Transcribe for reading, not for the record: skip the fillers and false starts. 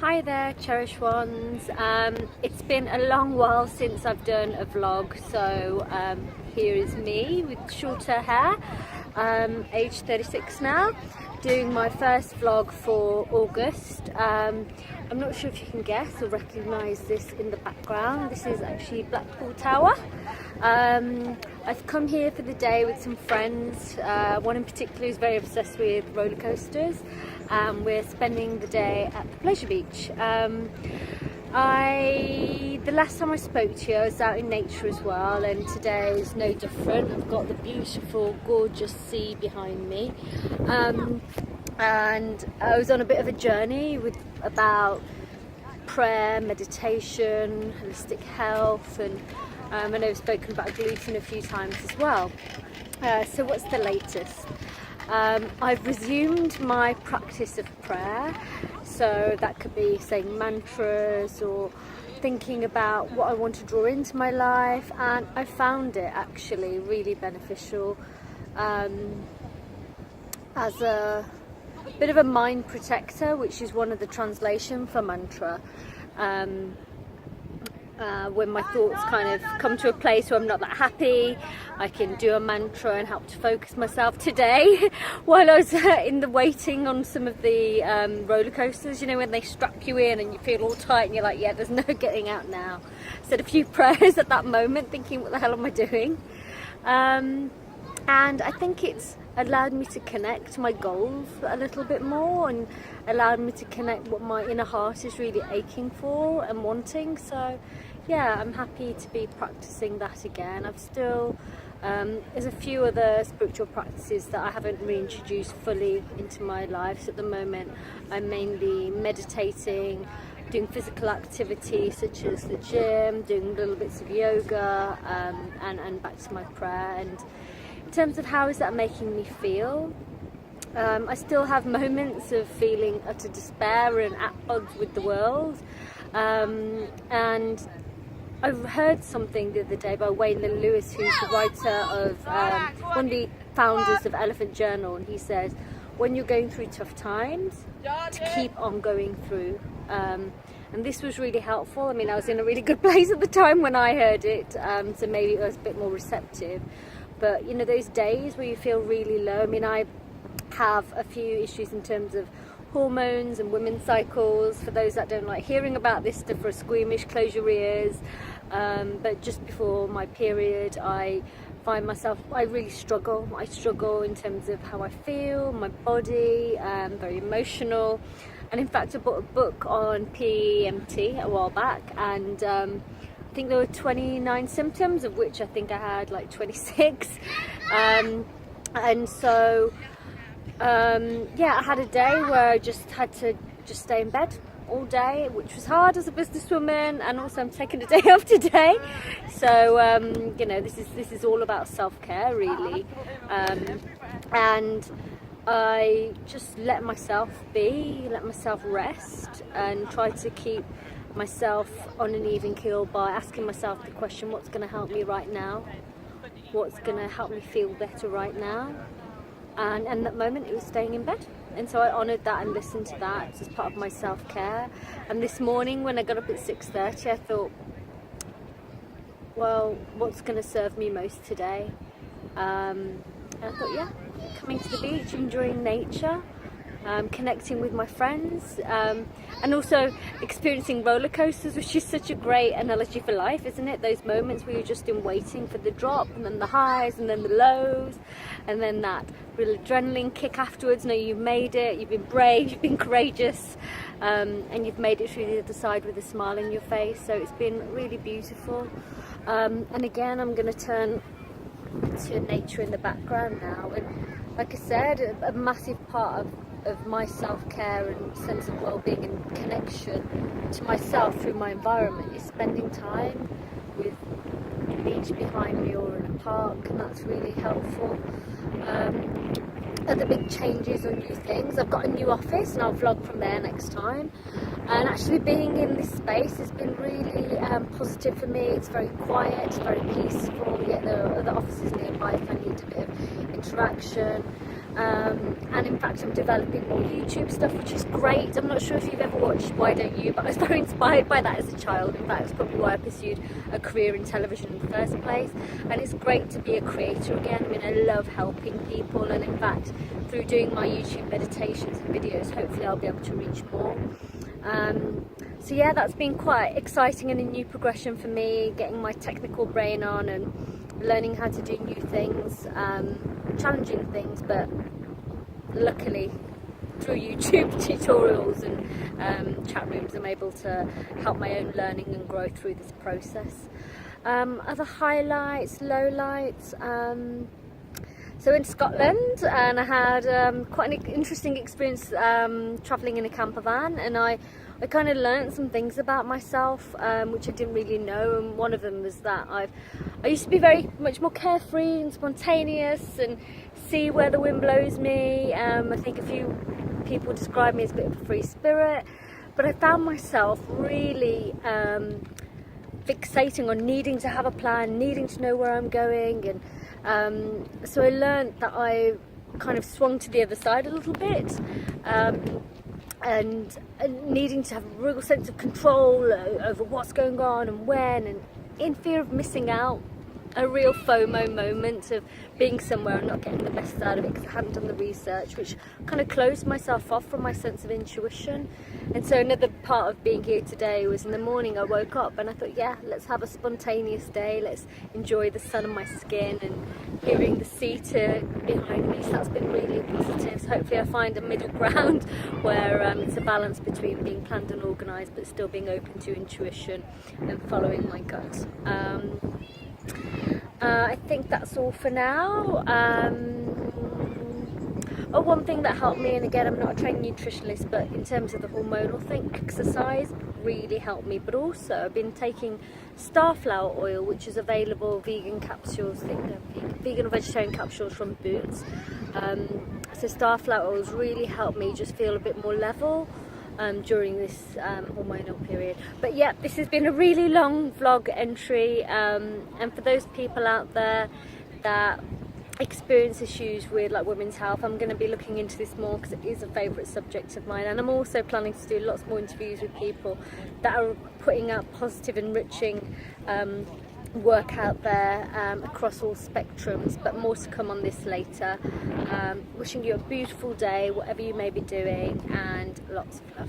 Hi there, Cherish ones. It's been a long while since I've done a vlog, so here is me with shorter hair, age 36 now, doing my first vlog for August. I'm not sure if you can guess or recognise this in the background. This is actually Blackpool Tower. I've come here for the day with some friends. One in particular is very obsessed with roller coasters. We're spending the day at the pleasure beach. The last time I spoke to you, I was out in nature as well, and today is no different. I've got the beautiful, gorgeous sea behind me, and I was on a bit of a journey about prayer, meditation, holistic health, and I know I've spoken about gluten a few times as well. So what's the latest? I've resumed my practice of prayer, so that could be saying mantras or thinking about what I want to draw into my life, and I found it actually really beneficial as a bit of a mind protector, which is one of the translation for mantra. When my thoughts kind of come to a place where I'm not that happy, I can do a mantra and help to focus myself. Today, while I was in the waiting on some of the roller coasters, you know, when they strap you in and you feel all tight and you're like, yeah, there's no getting out now. Said a few prayers at that moment, thinking, what the hell am I doing? And I think it's allowed me to connect my goals a little bit more, and allowed me to connect what my inner heart is really aching for and wanting. So yeah, I'm happy to be practicing that again. I've still there's a few other spiritual practices that I haven't reintroduced fully into my life. So at the moment I'm mainly meditating, doing physical activity such as the gym, doing little bits of yoga, and back to my prayer. And in terms of how is that making me feel, I still have moments of feeling utter despair and at odds with the world. And I heard something the other day by Wayne Lewis, who's the writer of one of the founders of Elephant Journal, and he says, when you're going through tough times, to keep on going through. And this was really helpful. I mean, I was in a really good place at the time when I heard it, so maybe I was a bit more receptive. But you know, those days where you feel really low, I mean, I have a few issues in terms of hormones and women's cycles. For those that don't like hearing about this stuff or are squeamish, close your ears. But just before my period, I find myself, I really struggle. I struggle in terms of how I feel, my body, very emotional. And in fact, I bought a book on PEMT a while back, and I think there were 29 symptoms, of which I think I had like 26. And so yeah, I had a day where I just had to stay in bed all day, which was hard as a businesswoman, and also I'm taking a day off today. So you know, this is all about self-care really, and I just let myself be, let myself rest, and try to keep myself on an even keel by asking myself the question, what's going to help me right now? What's going to help me feel better right now? And at that moment it was staying in bed, and so I honoured that and listened to that as part of my self-care. And this morning when I got up at 6:30, I thought, well, what's going to serve me most today? And I thought, yeah, coming to the beach, enjoying nature, connecting with my friends, and also experiencing roller coasters, which is such a great analogy for life, isn't it? Those moments where you're just in waiting for the drop, and then the highs, and then the lows, and then that real adrenaline kick afterwards. Now you've made it, you've been brave, you've been courageous, and you've made it through the other side with a smile on your face. So it's been really beautiful. And again, I'm going to turn to nature in the background now, and like I said, a massive part of my self-care and sense of well-being and connection to myself through my environment is spending time with a beach behind me or in a park, and that's really helpful. Other big changes or new things, I've got a new office and I'll vlog from there next time, and actually being in this space has been really positive for me. It's very quiet, it's very peaceful, yet there are other offices nearby if I need a bit of interaction. and in fact I'm developing more YouTube stuff, which is great. I'm not sure if you've ever watched Why Don't You, but I was very inspired by that as a child. In fact, it's probably why I pursued a career in television in the first place, and it's great to be a creator again. I mean, I love helping people, and in fact through doing my YouTube meditations and videos, hopefully I'll be able to reach more. So yeah, that's been quite exciting and a new progression for me, getting my technical brain on and learning how to do new things, challenging things, but luckily through YouTube tutorials and chat rooms I'm able to help my own learning and grow through this process. Other highlights, lowlights, so in Scotland, and I had quite an interesting experience travelling in a camper van, and I kind of learned some things about myself which I didn't really know, and one of them was that I used to be very much more carefree and spontaneous and see where the wind blows me. I think a few people describe me as a bit of a free spirit, but I found myself really fixating on needing to have a plan, needing to know where I'm going, and so I learned that I kind of swung to the other side a little bit, and needing to have a real sense of control over what's going on and when, and in fear of missing out, a real FOMO moment of being somewhere and not getting the best out of it because I hadn't done the research, which kind of closed myself off from my sense of intuition. And so another part of being here today was in the morning I woke up and I thought, yeah, let's have a spontaneous day, let's enjoy the sun on my skin and hearing the sea behind me. So that's been really positive. So hopefully I find a middle ground where it's a balance between being planned and organised but still being open to intuition and following my gut. I think that's all for now. One thing that helped me, and again I'm not a trained nutritionist, but in terms of the hormonal thing, exercise really helped me. But also I've been taking starflower oil, which is available, vegan capsules, vegan or vegetarian capsules from Boots. So starflower oils really helped me just feel a bit more level during this hormonal period. But yeah, this has been a really long vlog entry, and for those people out there that experience issues with like women's health, I'm going to be looking into this more because it is a favourite subject of mine, and I'm also planning to do lots more interviews with people that are putting out positive, enriching work out there across all spectrums, but more to come on this later. Wishing you a beautiful day, whatever you may be doing, and lots of love.